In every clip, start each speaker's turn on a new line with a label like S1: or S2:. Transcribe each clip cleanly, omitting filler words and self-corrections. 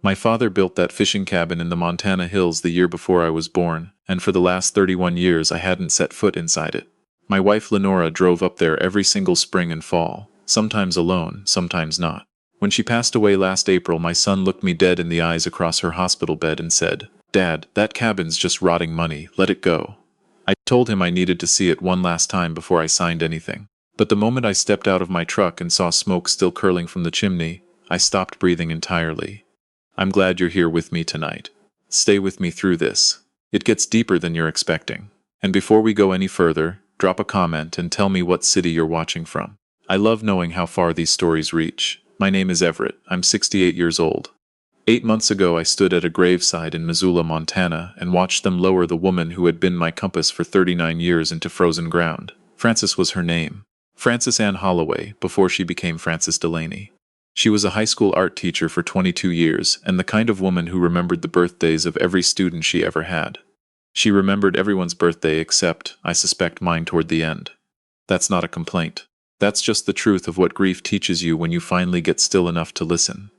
S1: My father built that fishing cabin in the Montana hills the year before I was born, and for the last 31 years I hadn't set foot inside it. My wife Lenora drove up there every single spring and fall, sometimes alone, sometimes not. When she passed away last April, my son looked me dead in the eyes across her hospital bed and said, "Dad, that cabin's just rotting money, let it go." I told him I needed to see it one last time before I signed anything. But the moment I stepped out of my truck and saw smoke still curling from the chimney, I stopped breathing entirely. I'm glad you're here with me tonight. Stay with me through this. It gets deeper than you're expecting. And before we go any further, drop a comment and tell me what city you're watching from. I love knowing how far these stories reach. My name is Everett. I'm 68 years old. 8 months ago I stood at a graveside in Missoula, Montana, and watched them lower the woman who had been my compass for 39 years into frozen ground. Frances was her name. Frances Ann Holloway, before she became Frances Delaney. She was a high school art teacher for 22 years, and the kind of woman who remembered the birthdays of every student she ever had. She remembered everyone's birthday except, I suspect, mine toward the end. That's not a complaint. That's just the truth of what grief teaches you when you finally get still enough to listen.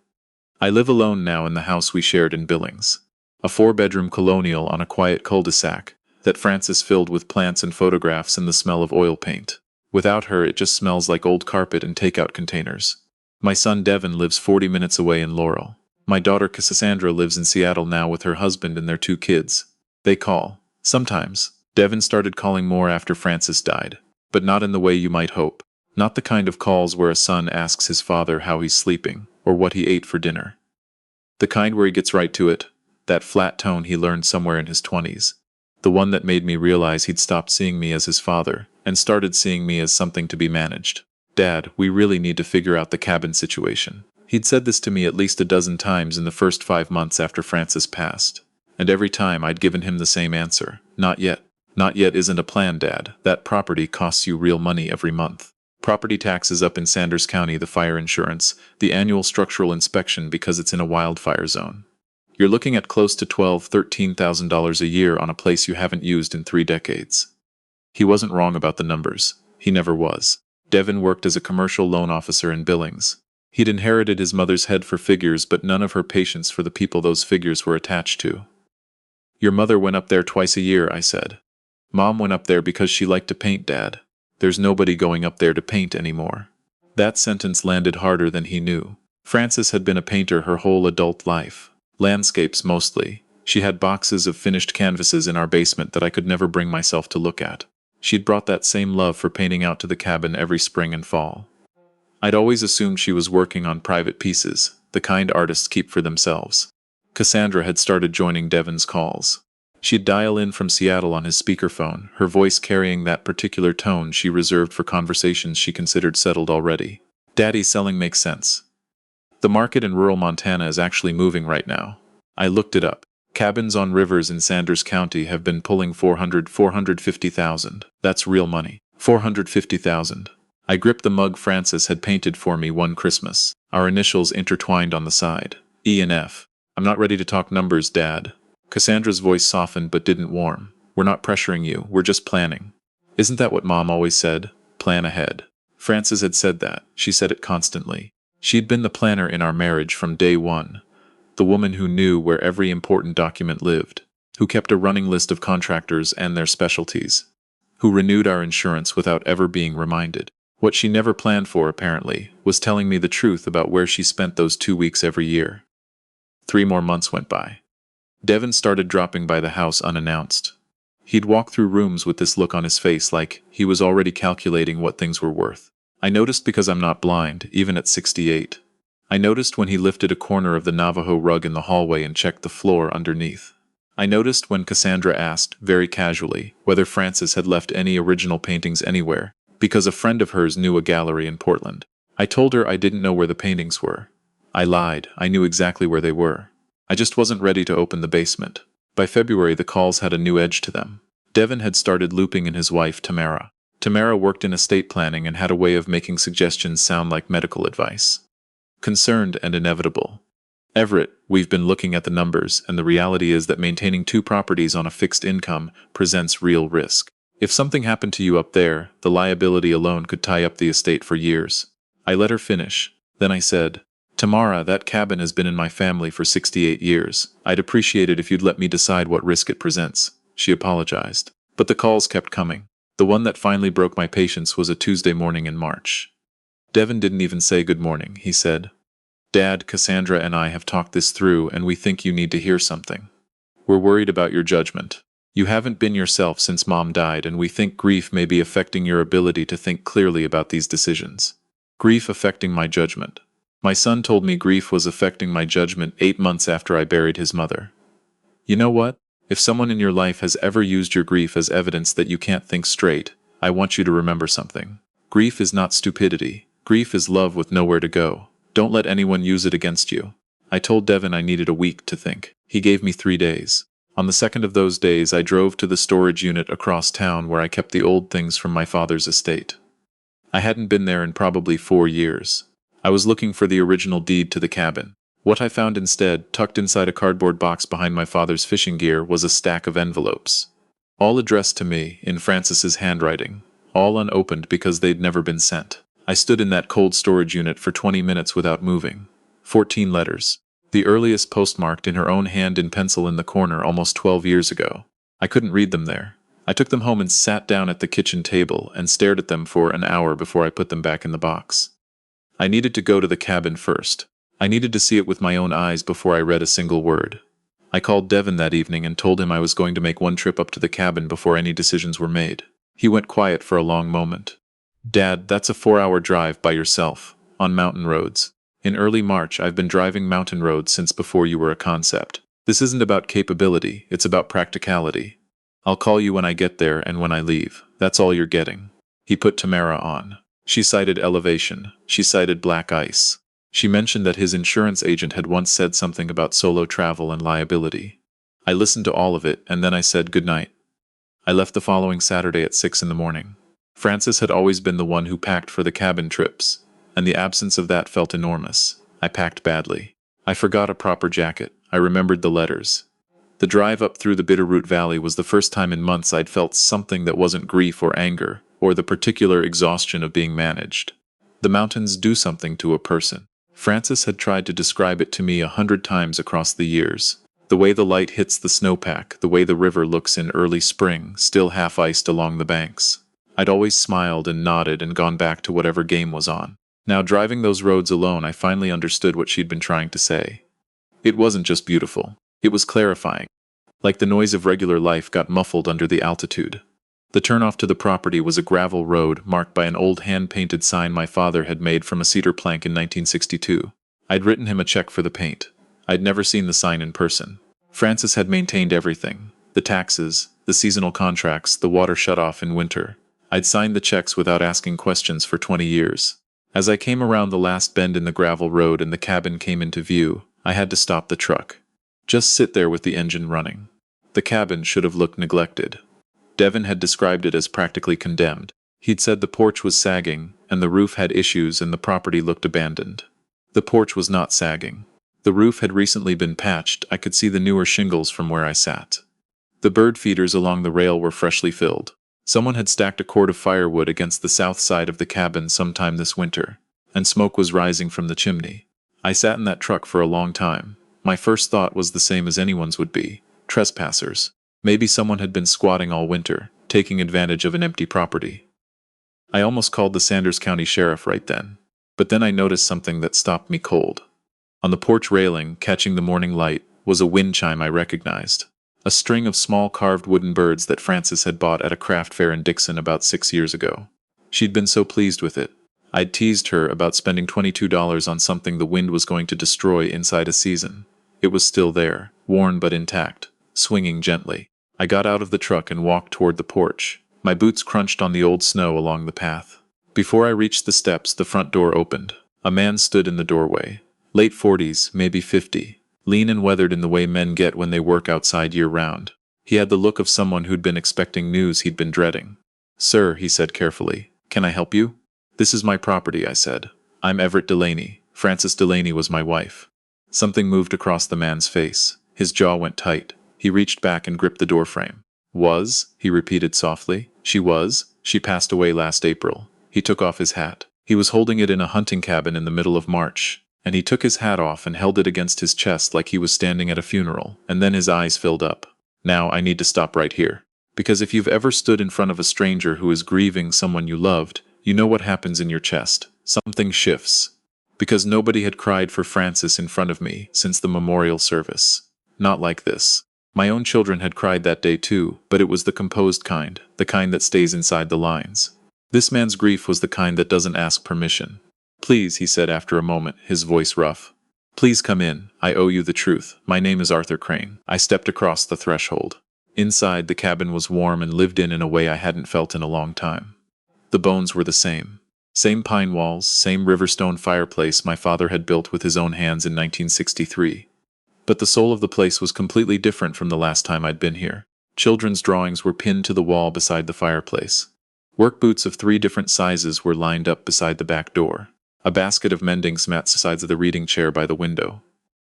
S1: I live alone now in the house we shared in Billings. A 4-bedroom colonial on a quiet cul-de-sac that Frances filled with plants and photographs and the smell of oil paint. Without her, it just smells like old carpet and takeout containers. My son Devin lives 40 minutes away in Laurel. My daughter Cassandra lives in Seattle now with her husband and their 2 kids. They call. Sometimes. Devin started calling more after Frances died. But not in the way you might hope. Not the kind of calls where a son asks his father how he's sleeping, or what he ate for dinner. The kind where he gets right to it. That flat tone he learned somewhere in his 20s. The one that made me realize he'd stopped seeing me as his father, and started seeing me as something to be managed. "Dad, we really need to figure out the cabin situation." He'd said this to me at least a dozen times in the first 5 months after Frances passed. And every time I'd given him the same answer. Not yet. Not yet isn't a plan, Dad. That property costs you real money every month. Property taxes up in Sanders County, the fire insurance, the annual structural inspection because it's in a wildfire zone. You're looking at close to $12,000–13,000 a year on a place you haven't used in 3 decades. He wasn't wrong about the numbers. He never was. Devin worked as a commercial loan officer in Billings. He'd inherited his mother's head for figures but none of her patience for the people those figures were attached to. "Your mother went up there twice a year," I said. "Mom went up there because she liked to paint, Dad. There's nobody going up there to paint anymore." That sentence landed harder than he knew. Frances had been a painter her whole adult life. Landscapes mostly. She had boxes of finished canvases in our basement that I could never bring myself to look at. She'd brought that same love for painting out to the cabin every spring and fall. I'd always assumed she was working on private pieces, the kind artists keep for themselves. Cassandra had started joining Devin's calls. She'd dial in from Seattle on his speakerphone, her voice carrying that particular tone she reserved for conversations she considered settled already. "Daddy's selling makes sense. The market in rural Montana is actually moving right now." I looked it up. Cabins on rivers in Sanders County have been pulling $450,000. That's real money. $450,000. I gripped the mug Frances had painted for me one Christmas, our initials intertwined on the side. E and F. "I'm not ready to talk numbers, Dad." Cassandra's voice softened but didn't warm. "We're not pressuring you, we're just planning. Isn't that what Mom always said? Plan ahead." Frances had said that. She said it constantly. She'd been the planner in our marriage from day one. The woman who knew where every important document lived. Who kept a running list of contractors and their specialties. Who renewed our insurance without ever being reminded. What she never planned for, apparently, was telling me the truth about where she spent those 2 weeks every year. 3 more months went by. Devin started dropping by the house unannounced. He'd walk through rooms with this look on his face like he was already calculating what things were worth. I noticed because I'm not blind, even at 68. I noticed when he lifted a corner of the Navajo rug in the hallway and checked the floor underneath. I noticed when Cassandra asked, very casually, whether Frances had left any original paintings anywhere, because a friend of hers knew a gallery in Portland. I told her I didn't know where the paintings were. I lied, I knew exactly where they were. I just wasn't ready to open the basement. By February the calls had a new edge to them. Devin had started looping in his wife, Tamara. Tamara worked in estate planning and had a way of making suggestions sound like medical advice. Concerned and inevitable. "Everett, we've been looking at the numbers, and the reality is that maintaining 2 properties on a fixed income presents real risk. If something happened to you up there, the liability alone could tie up the estate for years." I let her finish. Then I said, Tamara, that cabin has been in my family for 68 years. I'd appreciate it if you'd let me decide what risk it presents. She apologized. But the calls kept coming. The one that finally broke my patience was a Tuesday morning in March. Devin didn't even say good morning, he said. Dad, Cassandra and I have talked this through and we think you need to hear something. We're worried about your judgment. You haven't been yourself since Mom died and we think grief may be affecting your ability to think clearly about these decisions. Grief affecting my judgment. My son told me grief was affecting my judgment 8 months after I buried his mother. You know what? If someone in your life has ever used your grief as evidence that you can't think straight, I want you to remember something. Grief is not stupidity. Grief is love with nowhere to go. Don't let anyone use it against you. I told Devin I needed a week to think. He gave me 3 days. On the second of those days, I drove to the storage unit across town where I kept the old things from my father's estate. I hadn't been there in probably 4 years. I was looking for the original deed to the cabin. What I found instead, tucked inside a cardboard box behind my father's fishing gear, was a stack of envelopes. All addressed to me, in Francis's handwriting. All unopened because they'd never been sent. I stood in that cold storage unit for 20 minutes without moving. 14 letters. The earliest postmarked in her own hand in pencil in the corner almost 12 years ago. I couldn't read them there. I took them home and sat down at the kitchen table and stared at them for an hour before I put them back in the box. I needed to go to the cabin first. I needed to see it with my own eyes before I read a single word. I called Devin that evening and told him I was going to make one trip up to the cabin before any decisions were made. He went quiet for a long moment. Dad, that's a 4-hour drive by yourself, on mountain roads. In early March, I've been driving mountain roads since before you were a concept. This isn't about capability, it's about practicality. I'll call you when I get there and when I leave. That's all you're getting. He put Tamara on. She cited elevation. She cited black ice. She mentioned that his insurance agent had once said something about solo travel and liability. I listened to all of it, and then I said goodnight. I left the following Saturday at 6 in the morning. Francis had always been the one who packed for the cabin trips, and the absence of that felt enormous. I packed badly. I forgot a proper jacket. I remembered the letters. The drive up through the Bitterroot Valley was the first time in months I'd felt something that wasn't grief or anger, or the particular exhaustion of being managed. The mountains do something to a person. Francis had tried to describe it to me 100 times across the years. The way the light hits the snowpack, the way the river looks in early spring, still half-iced along the banks. I'd always smiled and nodded and gone back to whatever game was on. Now driving those roads alone, I finally understood what she'd been trying to say. It wasn't just beautiful. It was clarifying. Like the noise of regular life got muffled under the altitude. The turnoff to the property was a gravel road marked by an old hand-painted sign my father had made from a cedar plank in 1962. I'd written him a check for the paint. I'd never seen the sign in person. Francis had maintained everything. The taxes, the seasonal contracts, the water shut-off in winter. I'd signed the checks without asking questions for 20 years. As I came around the last bend in the gravel road and the cabin came into view, I had to stop the truck. Just sit there with the engine running. The cabin should have looked neglected. Devin had described it as practically condemned. He'd said the porch was sagging, and the roof had issues and the property looked abandoned. The porch was not sagging. The roof had recently been patched. I could see the newer shingles from where I sat. The bird feeders along the rail were freshly filled. Someone had stacked a cord of firewood against the south side of the cabin sometime this winter, and smoke was rising from the chimney. I sat in that truck for a long time. My first thought was the same as anyone's would be: trespassers. Maybe someone had been squatting all winter, taking advantage of an empty property. I almost called the Sanders County Sheriff right then. But then I noticed something that stopped me cold. On the porch railing, catching the morning light, was a wind chime I recognized. A string of small carved wooden birds that Francis had bought at a craft fair in Dixon about 6 years ago. She'd been so pleased with it. I'd teased her about spending $22 on something the wind was going to destroy inside a season. It was still there, worn but intact, swinging gently. I got out of the truck and walked toward the porch. My boots crunched on the old snow along the path. Before I reached the steps, the front door opened. A man stood in the doorway. Late 40s, maybe 50. Lean and weathered in the way men get when they work outside year-round. He had the look of someone who'd been expecting news he'd been dreading. "Sir," he said carefully, "can I help you?" "This is my property," I said. "I'm Everett Delaney. Frances Delaney was my wife." Something moved across the man's face. His jaw went tight. He reached back and gripped the doorframe. "Was?" he repeated softly. "She was. She passed away last April." He took off his hat. He was holding it in a hunting cabin in the middle of March, And he took his hat off and held it against his chest like he was standing at a funeral, and then his eyes filled up. Now, I need to stop right here. Because if you've ever stood in front of a stranger who is grieving someone you loved, you know what happens in your chest. Something shifts. Because nobody had cried for Francis in front of me since the memorial service. Not like this. My own children had cried that day too, but it was the composed kind, the kind that stays inside the lines. This man's grief was the kind that doesn't ask permission. Please, he said after a moment, his voice rough. Please come in, I owe you the truth. My name is Arthur Crane. I stepped across the threshold. Inside, the cabin was warm and lived in a way I hadn't felt in a long time. The bones were the same. Same pine walls, same riverstone fireplace my father had built with his own hands in 1963. But the soul of the place was completely different from the last time I'd been here. Children's drawings were pinned to the wall beside the fireplace. Work boots of 3 different sizes were lined up beside the back door. A basket of mending mats beside the reading chair by the window.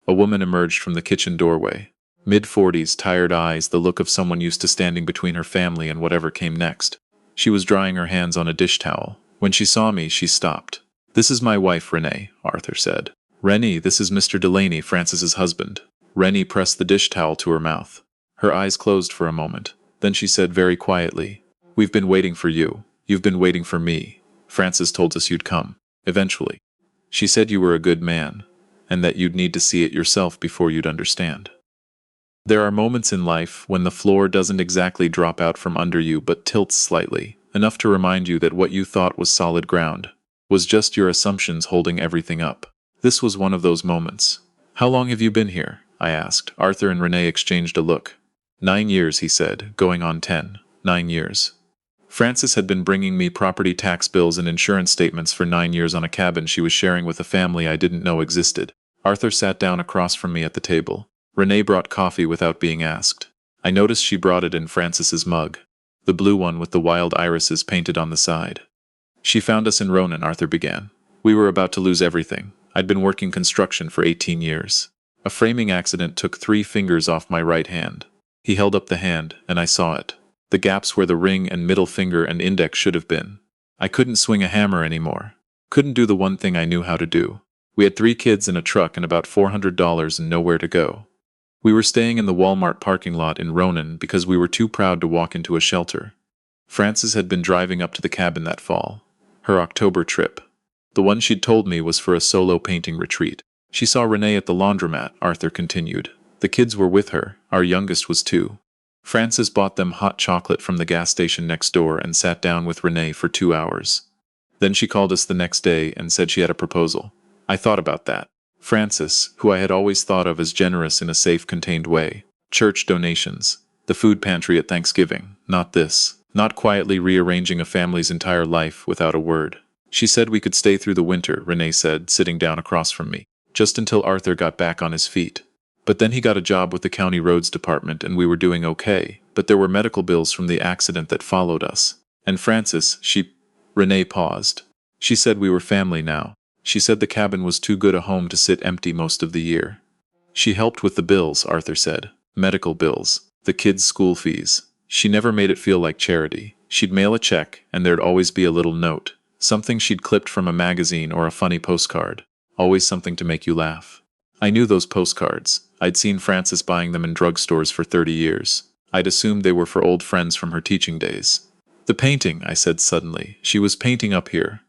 S1: A woman emerged from the kitchen doorway. Mid-40s, tired eyes, the look of someone used to standing between her family and whatever came next. She was drying her hands on a dish towel. When she saw me, she stopped. This is my wife, Renee, Arthur said. Rennie, this is Mr. Delaney, Francis's husband. Rennie pressed the dish towel to her mouth. Her eyes closed for a moment. Then she said very quietly, We've been waiting for you. You've been waiting for me. Francis told us you'd come. Eventually. She said you were a good man, and that you'd need to see it yourself before you'd understand. There are moments in life when the floor doesn't exactly drop out from under you but tilts slightly, enough to remind you that what you thought was solid ground was just your assumptions holding everything up. This was one of those moments. How long have you been here? I asked. Arthur and Renee exchanged a look. 9 years, he said, going on 10. 9 years. Francis had been bringing me property tax bills and insurance statements for 9 years on a cabin she was sharing with a family I didn't know existed. Arthur sat down across from me at the table. Renee brought coffee without being asked. I noticed she brought it in Francis's mug, the blue one with the wild irises painted on the side. She found us in Ronan, Arthur began. We were about to lose everything. I'd been working construction for 18 years. A framing accident took 3 fingers off my right hand. He held up the hand, and I saw it. The gaps where the ring and middle finger and index should have been. I couldn't swing a hammer anymore. Couldn't do the one thing I knew how to do. We had 3 kids in a truck and about $400 and nowhere to go. We were staying in the Walmart parking lot in Ronan because we were too proud to walk into a shelter. Frances had been driving up to the cabin that fall. Her October trip. The one she'd told me was for a solo painting retreat. She saw Renee at the laundromat, Arthur continued. The kids were with her. Our youngest was 2. Frances bought them hot chocolate from the gas station next door and sat down with Renee for 2 hours. Then she called us the next day and said she had a proposal. I thought about that. Frances, who I had always thought of as generous in a safe, contained way. Church donations. The food pantry at Thanksgiving. Not this. Not quietly rearranging a family's entire life without a word. She said we could stay through the winter, Renee said, sitting down across from me. Just until Arthur got back on his feet. But then he got a job with the county roads department and we were doing okay, but there were medical bills from the accident that followed us. And Frances, Renee paused. She said we were family now. She said the cabin was too good a home to sit empty most of the year. She helped with the bills, Arthur said. Medical bills. The kids' school fees. She never made it feel like charity. She'd mail a check, and there'd always be a little note. Something she'd clipped from a magazine or a funny postcard. Always something to make you laugh. I knew those postcards. I'd seen Frances buying them in drugstores for 30 years. I'd assumed they were for old friends from her teaching days. The painting, I said suddenly. She was painting up here.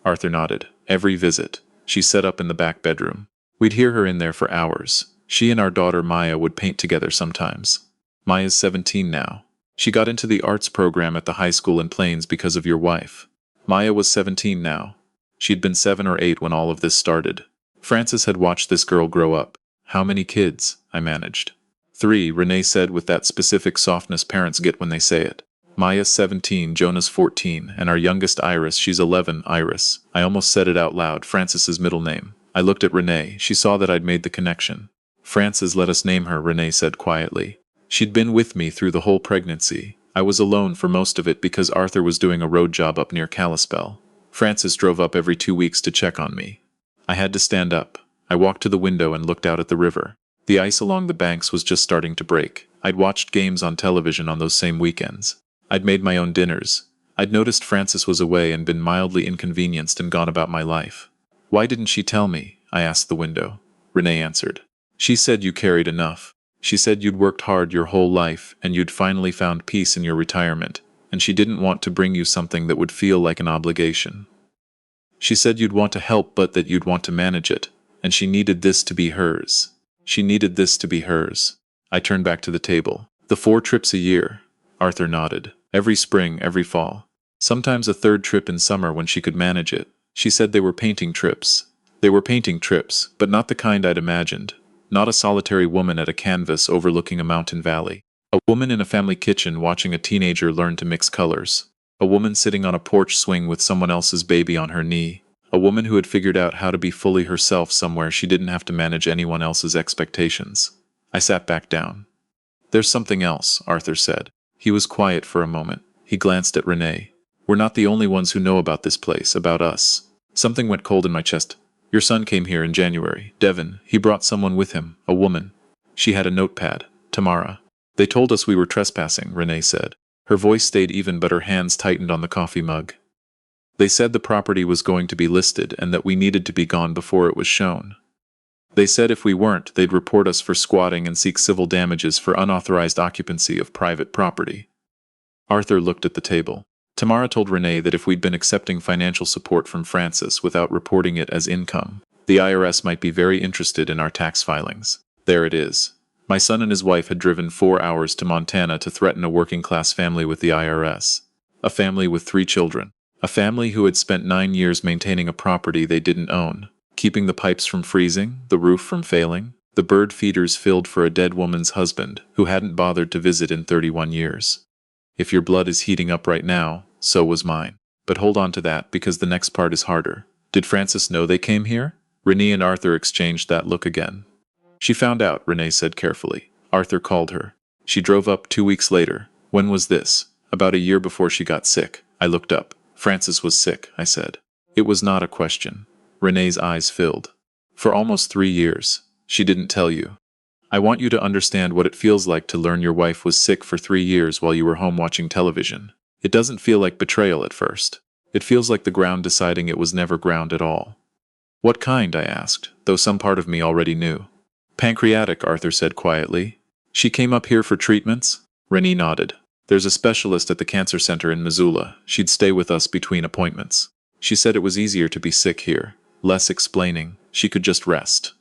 S1: Arthur nodded. Every visit. She set up in the back bedroom. We'd hear her in there for hours. She and our daughter Maya would paint together sometimes. Maya's 17 now. She got into the arts program at the high school in Plains because of your wife. Maya was 17 now. She'd been 7 or 8 when all of this started. Frances had watched this girl grow up. How many kids? I managed. 3, Renee said with that specific softness parents get when they say it. Maya's 17, Jonah's 14, and our youngest Iris, she's 11, Iris. I almost said it out loud, Frances's middle name. I looked at Renee. She saw that I'd made the connection. Frances let us name her, Renee said quietly. She'd been with me through the whole pregnancy. I was alone for most of it because Arthur was doing a road job up near Kalispell. Frances drove up every 2 weeks to check on me. I had to stand up. I walked to the window and looked out at the river. The ice along the banks was just starting to break. I'd watched games on television on those same weekends. I'd made my own dinners. I'd noticed Frances was away and been mildly inconvenienced and gone about my life. Why didn't she tell me? I asked the window. Renee answered. She said you carried enough. She said you'd worked hard your whole life and you'd finally found peace in your retirement, and she didn't want to bring you something that would feel like an obligation. She said you'd want to help but that you'd want to manage it, and she needed this to be hers. She needed this to be hers. I turned back to the table. The 4 trips a year. Arthur nodded. Every spring, every fall. Sometimes a 3rd trip in summer when she could manage it. She said they were painting trips. They were painting trips, but not the kind I'd imagined. Not a solitary woman at a canvas overlooking a mountain valley. A woman in a family kitchen watching a teenager learn to mix colors. A woman sitting on a porch swing with someone else's baby on her knee. A woman who had figured out how to be fully herself somewhere she didn't have to manage anyone else's expectations. I sat back down. There's something else, Arthur said. He was quiet for a moment. He glanced at Renee. We're not the only ones who know about this place, about us. Something went cold in my chest. Your son came here in January. Devin, he brought someone with him, a woman. She had a notepad. Tamara. They told us we were trespassing, Renee said. Her voice stayed even but her hands tightened on the coffee mug. They said the property was going to be listed and that we needed to be gone before it was shown. They said if we weren't, they'd report us for squatting and seek civil damages for unauthorized occupancy of private property. Arthur looked at the table. Tamara told Renee that if we'd been accepting financial support from Francis without reporting it as income, the IRS might be very interested in our tax filings. There it is. My son and his wife had driven 4 hours to Montana to threaten a working-class family with the IRS. A family with 3 children. A family who had spent 9 years maintaining a property they didn't own, keeping the pipes from freezing, the roof from failing, the bird feeders filled for a dead woman's husband who hadn't bothered to visit in 31 years. If your blood is heating up right now, so was mine. But hold on to that because the next part is harder. Did Francis know they came here? Renee and Arthur exchanged that look again. She found out, Renee said carefully. Arthur called her. She drove up 2 weeks later. When was this? About a year before she got sick. I looked up. Francis was sick, I said. It was not a question. Renee's eyes filled. For almost 3 years. She didn't tell you. I want you to understand what it feels like to learn your wife was sick for 3 years while you were home watching television. It doesn't feel like betrayal at first. It feels like the ground deciding it was never ground at all. What kind? I asked, though some part of me already knew. Pancreatic, Arthur said quietly. She came up here for treatments? Renee nodded. There's a specialist at the cancer center in Missoula. She'd stay with us between appointments. She said it was easier to be sick here. Less explaining. She could just rest.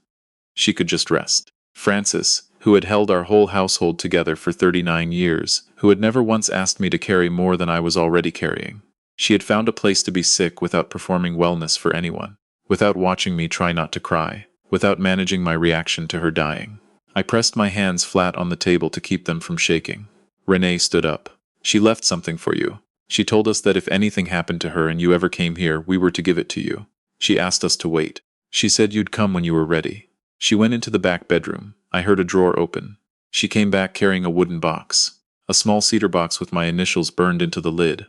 S1: She could just rest. Francis, who had held our whole household together for 39 years, who had never once asked me to carry more than I was already carrying. She had found a place to be sick without performing wellness for anyone, without watching me try not to cry, without managing my reaction to her dying. I pressed my hands flat on the table to keep them from shaking. Renee stood up. She left something for you. She told us that if anything happened to her and you ever came here, we were to give it to you. She asked us to wait. She said you'd come when you were ready. She went into the back bedroom. I heard a drawer open. She came back carrying a wooden box. A small cedar box with my initials burned into the lid.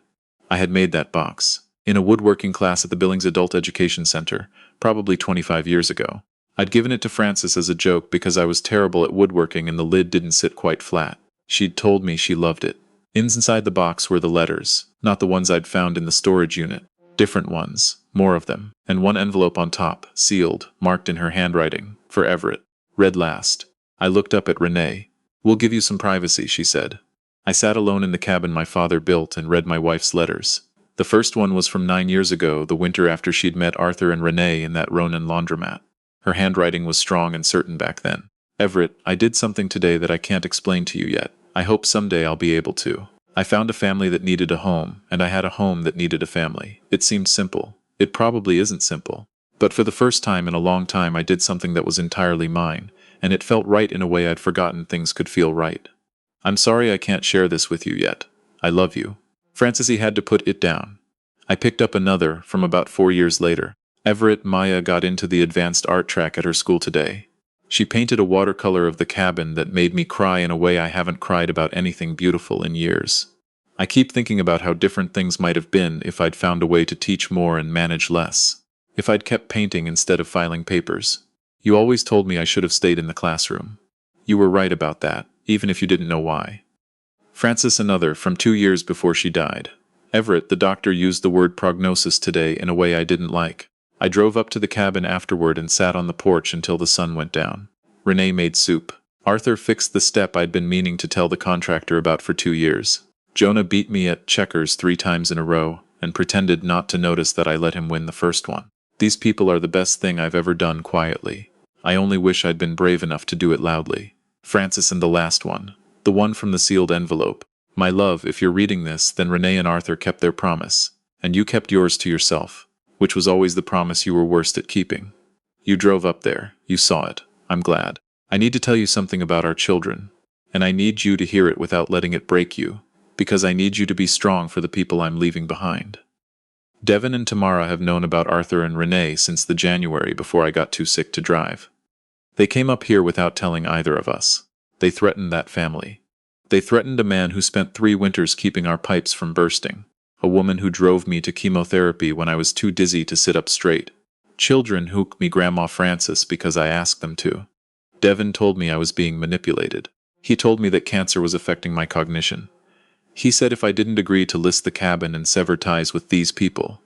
S1: I had made that box. In a woodworking class at the Billings Adult Education Center, probably 25 years ago. I'd given it to Frances as a joke because I was terrible at woodworking and the lid didn't sit quite flat. She'd told me she loved it. Inside the box were the letters, not the ones I'd found in the storage unit. Different ones, more of them, and one envelope on top, sealed, marked in her handwriting, for Everett. Read last. I looked up at Renee. We'll give you some privacy, she said. I sat alone in the cabin my father built and read my wife's letters. The first one was from 9 years ago, the winter after she'd met Arthur and Renee in that Ronan laundromat. Her handwriting was strong and certain back then. Everett, I did something today that I can't explain to you yet. I hope someday I'll be able to. I found a family that needed a home, and I had a home that needed a family. It seemed simple. It probably isn't simple. But for the first time in a long time I did something that was entirely mine, and it felt right in a way I'd forgotten things could feel right. I'm sorry I can't share this with you yet. I love you. Francis had to put it down. I picked up another from about 4 years later. Everett, Maya got into the advanced art track at her school today. She painted a watercolor of the cabin that made me cry in a way I haven't cried about anything beautiful in years. I keep thinking about how different things might have been if I'd found a way to teach more and manage less. If I'd kept painting instead of filing papers. You always told me I should have stayed in the classroom. You were right about that, even if you didn't know why. Frances, another, from 2 years before she died. Everett, the doctor used the word prognosis today in a way I didn't like. I drove up to the cabin afterward and sat on the porch until the sun went down. Renee made soup. Arthur fixed the step I'd been meaning to tell the contractor about for 2 years. Jonah beat me at checkers 3 times in a row and pretended not to notice that I let him win the first one. These people are the best thing I've ever done quietly. I only wish I'd been brave enough to do it loudly. Francis and the last one. The one from the sealed envelope. My love, if you're reading this, then Renee and Arthur kept their promise. And you kept yours to yourself, which was always the promise you were worst at keeping. You drove up there. You saw it. I'm glad. I need to tell you something about our children. And I need you to hear it without letting it break you, because I need you to be strong for the people I'm leaving behind. Devin and Tamara have known about Arthur and Renee since the January before I got too sick to drive. They came up here without telling either of us. They threatened that family. They threatened a man who spent 3 winters keeping our pipes from bursting, a woman who drove me to chemotherapy when I was too dizzy to sit up straight. Children who called me Grandma Francis because I asked them to. Devin told me I was being manipulated. He told me that cancer was affecting my cognition. He said if I didn't agree to list the cabin and sever ties with these people,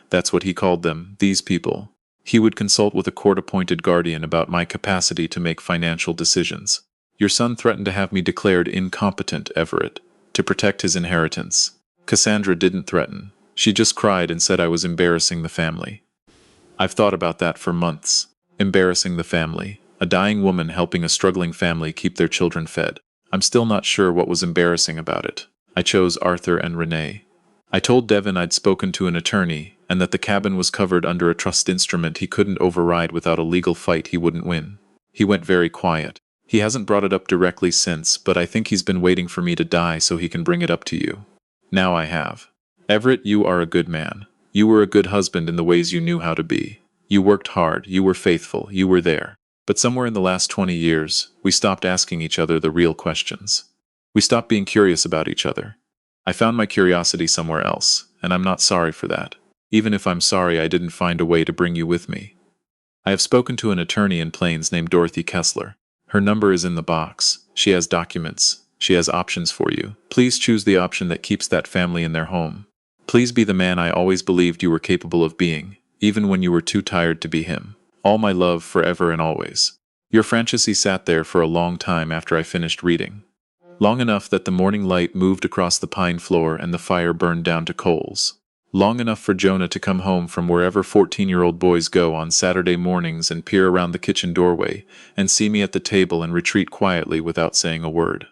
S1: that's what he called them, these people, he would consult with a court-appointed guardian about my capacity to make financial decisions. Your son threatened to have me declared incompetent, Everett, to protect his inheritance. Cassandra didn't threaten. She just cried and said I was embarrassing the family. I've thought about that for months. Embarrassing the family. A dying woman helping a struggling family keep their children fed. I'm still not sure what was embarrassing about it. I chose Arthur and Renee. I told Devin I'd spoken to an attorney, and that the cabin was covered under a trust instrument he couldn't override without a legal fight he wouldn't win. He went very quiet. He hasn't brought it up directly since, but I think he's been waiting for me to die so he can bring it up to you. Now I have. Everett, you are a good man. You were a good husband in the ways you knew how to be. You worked hard, you were faithful, you were there. But somewhere in the last 20 years, we stopped asking each other the real questions. We stopped being curious about each other. I found my curiosity somewhere else, and I'm not sorry for that. Even if I'm sorry I didn't find a way to bring you with me. I have spoken to an attorney in Plains named Dorothy Kessler. Her number is in the box. She has documents. She has options for you. Please choose the option that keeps that family in their home. Please be the man I always believed you were capable of being, even when you were too tired to be him. All my love forever and always. Your Francis sat there for a long time after I finished reading. Long enough that the morning light moved across the pine floor and the fire burned down to coals. Long enough for Jonah to come home from wherever 14-year-old boys go on Saturday mornings and peer around the kitchen doorway and see me at the table and retreat quietly without saying a word.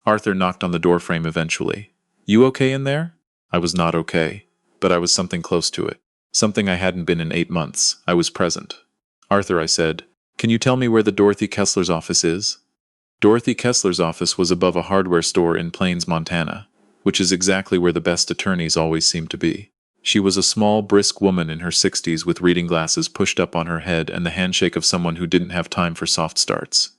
S1: Arthur knocked on the doorframe eventually. You okay in there? I was not okay, but I was something close to it. Something I hadn't been in 8 months. I was present. Arthur, I said, can you tell me where the Dorothy Kessler's office is? Dorothy Kessler's office was above a hardware store in Plains, Montana, which is exactly where the best attorneys always seem to be. She was a small, brisk woman in her 60s with reading glasses pushed up on her head and the handshake of someone who didn't have time for soft starts.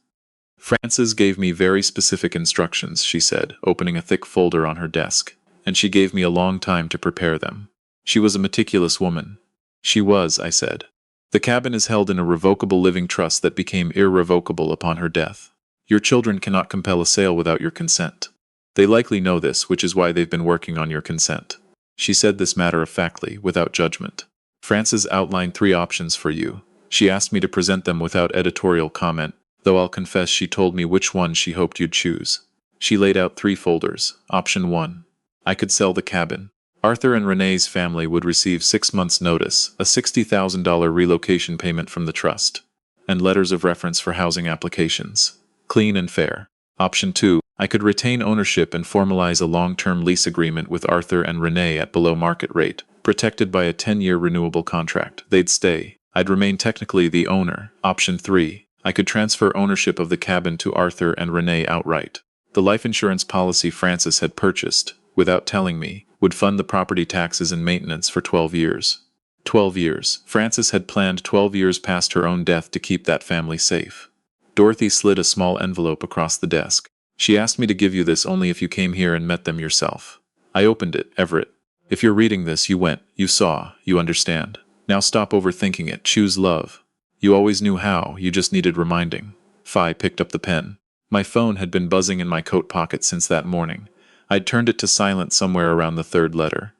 S1: Frances gave me very specific instructions, she said, opening a thick folder on her desk, and she gave me a long time to prepare them. She was a meticulous woman. She was, I said. The cabin is held in a revocable living trust that became irrevocable upon her death. Your children cannot compel a sale without your consent. They likely know this, which is why they've been working on your consent. She said this matter-of-factly, without judgment. Frances outlined 3 options for you. She asked me to present them without editorial comment, though I'll confess she told me which one she hoped you'd choose. She laid out 3 folders. Option 1. I could sell the cabin. Arthur and Renee's family would receive 6 months' notice, a $60,000 relocation payment from the trust, and letters of reference for housing applications. Clean and fair. Option 2. I could retain ownership and formalize a long-term lease agreement with Arthur and Renee at below market rate, protected by a 10-year renewable contract. They'd stay. I'd remain technically the owner. Option 3. I could transfer ownership of the cabin to Arthur and Renee outright. The life insurance policy Frances had purchased, without telling me, would fund the property taxes and maintenance for 12 years. 12 years. Frances had planned 12 years past her own death to keep that family safe. Dorothy slid a small envelope across the desk. She asked me to give you this only if you came here and met them yourself. I opened it, Everett. If you're reading this, you went, you saw, you understand. Now stop overthinking it. Choose love. You always knew how, you just needed reminding. Fi picked up the pen. My phone had been buzzing in my coat pocket since that morning. I'd turned it to silent somewhere around the 3rd letter.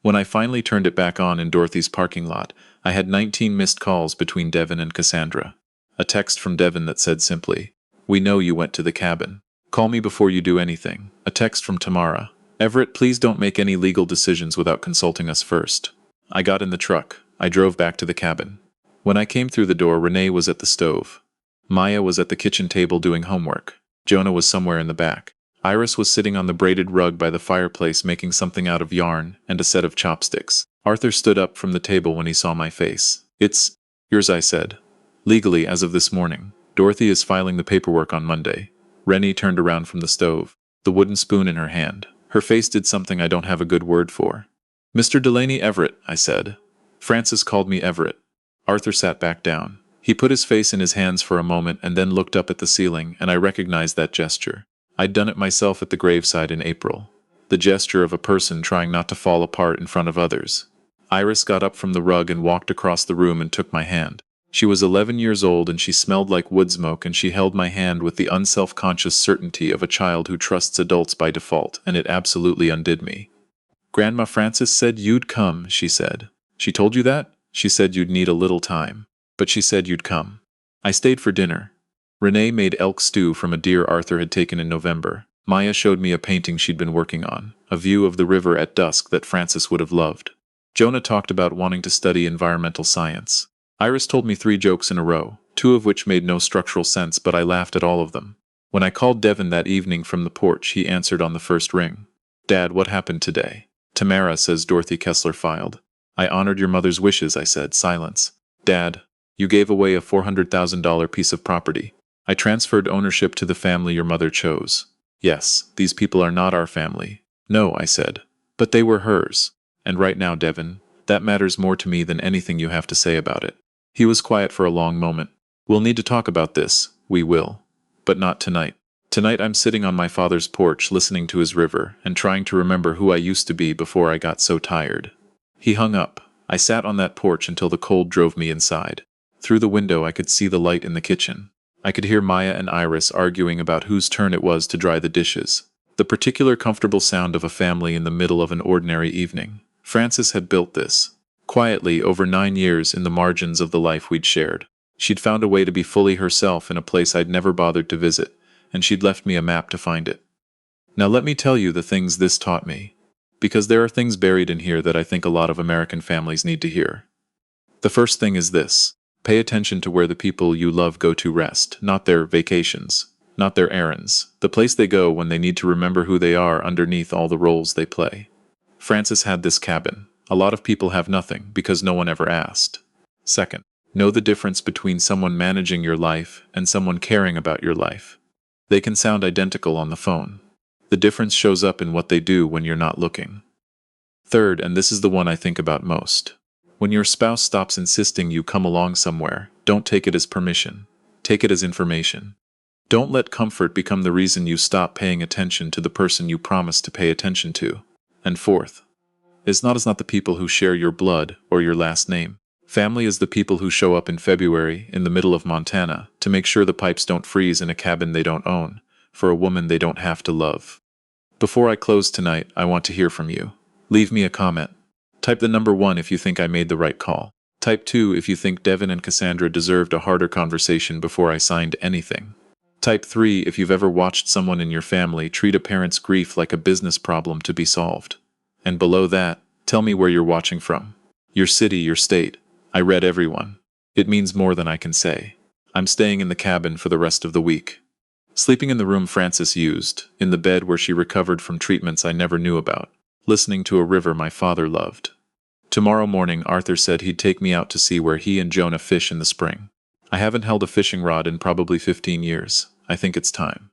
S1: When I finally turned it back on in Dorothy's parking lot, I had 19 missed calls between Devin and Cassandra. A text from Devin that said simply, "We know you went to the cabin. Call me before you do anything." A text from Tamara, "Everett, please don't make any legal decisions without consulting us first." I got in the truck. I drove back to the cabin. When I came through the door, Renee was at the stove. Maya was at the kitchen table doing homework. Jonah was somewhere in the back. Iris was sitting on the braided rug by the fireplace making something out of yarn and a set of chopsticks. Arthur stood up from the table when he saw my face. "It's yours," I said. "Legally, as of this morning. Dorothy is filing the paperwork on Monday." Rennie turned around from the stove, the wooden spoon in her hand. Her face did something I don't have a good word for. "Mr. Delaney Everett," I said. "Francis called me Everett." Arthur sat back down. He put his face in his hands for a moment and then looked up at the ceiling, and I recognized that gesture. I'd done it myself at the graveside in April. The gesture of a person trying not to fall apart in front of others. Iris got up from the rug and walked across the room and took my hand. She was 11 years old and she smelled like wood smoke, and she held my hand with the unself-conscious certainty of a child who trusts adults by default, and it absolutely undid me. "Grandma Francis said you'd come," she said. "She told you that?" "She said you'd need a little time. But she said you'd come." I stayed for dinner. Renee made elk stew from a deer Arthur had taken in November. Maya showed me a painting she'd been working on, a view of the river at dusk that Francis would have loved. Jonah talked about wanting to study environmental science. Iris told me 3 jokes in a row, 2 of which made no structural sense, but I laughed at all of them. When I called Devin that evening from the porch, he answered on the first ring. "Dad, what happened today?" "Tamara says Dorothy Kessler filed." "I honored your mother's wishes," I said. Silence. "Dad, you gave away a $400,000 piece of property. I transferred ownership to the family your mother chose." "Yes, these people are not our family." "No," I said. "But they were hers. And right now, Devin, that matters more to me than anything you have to say about it." He was quiet for a long moment. "We'll need to talk about this. We will. But not tonight. Tonight I'm sitting on my father's porch listening to his river and trying to remember who I used to be before I got so tired." He hung up. I sat on that porch until the cold drove me inside. Through the window I could see the light in the kitchen. I could hear Maya and Iris arguing about whose turn it was to dry the dishes. The particular comfortable sound of a family in the middle of an ordinary evening. Francis had built this. Quietly, over 9 years in the margins of the life we'd shared. She'd found a way to be fully herself in a place I'd never bothered to visit, and she'd left me a map to find it. Now let me tell you the things this taught me. Because there are things buried in here that I think a lot of American families need to hear. The first thing is this. Pay attention to where the people you love go to rest, not their vacations, not their errands, the place they go when they need to remember who they are underneath all the roles they play. Francis had this cabin. A lot of people have nothing because no one ever asked. Second, know the difference between someone managing your life and someone caring about your life. They can sound identical on the phone. The difference shows up in what they do when you're not looking. Third, and this is the one I think about most. When your spouse stops insisting you come along somewhere, don't take it as permission. Take it as information. Don't let comfort become the reason you stop paying attention to the person you promised to pay attention to. And fourth, it's not the people who share your blood or your last name. Family is the people who show up in February in the middle of Montana to make sure the pipes don't freeze in a cabin they don't own, for a woman they don't have to love. Before I close tonight, I want to hear from you. Leave me a comment. Type the number 1 if you think I made the right call. Type 2 if you think Devin and Cassandra deserved a harder conversation before I signed anything. Type 3 if you've ever watched someone in your family treat a parent's grief like a business problem to be solved. And below that, tell me where you're watching from. Your city, your state. I read everyone. It means more than I can say. I'm staying in the cabin for the rest of the week. Sleeping in the room Francis used, in the bed where she recovered from treatments I never knew about, listening to a river my father loved. Tomorrow morning Arthur said he'd take me out to see where he and Jonah fish in the spring. I haven't held a fishing rod in probably 15 years. I think it's time.